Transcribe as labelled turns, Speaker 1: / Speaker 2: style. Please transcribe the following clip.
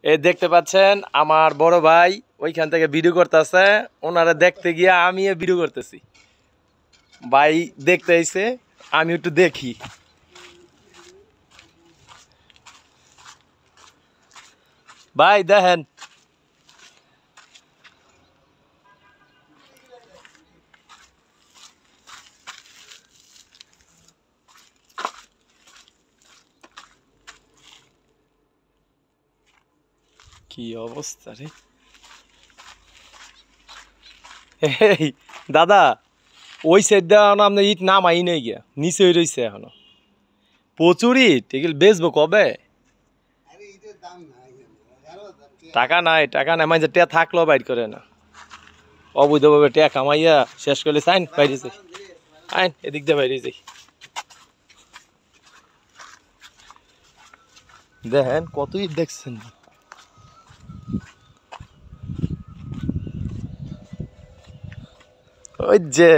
Speaker 1: এই দেখতে পাচ্ছেন আমার বড় ভাই ওইখান থেকে ভিডিও করতেছে, ওনারা দেখতে গিয়ে আমিও ভিডিও করতেছি। ভাই দেখতে আইছে, আমি একটু দেখি। ভাই দেখেন কি অবস্থা রে। এই দাদা, ওই সাইড দেওয়া আপনার ইট নামাই নেই গিয়া, নিচে রয়েছে এখনো প্রচুর ইট। এগুলো বেচবো কবে? টাকা নাই, টাকা নাই, মানে টিয়া থাকলেও বাইর করে না, অবৈধভাবে টিয়া কামাইয়া শেষ করলে চাইন বাইরে যাই। আইন এদিক দিয়ে বাইরে যাই। দেখেন কত ইট দেখছেন। ওই যে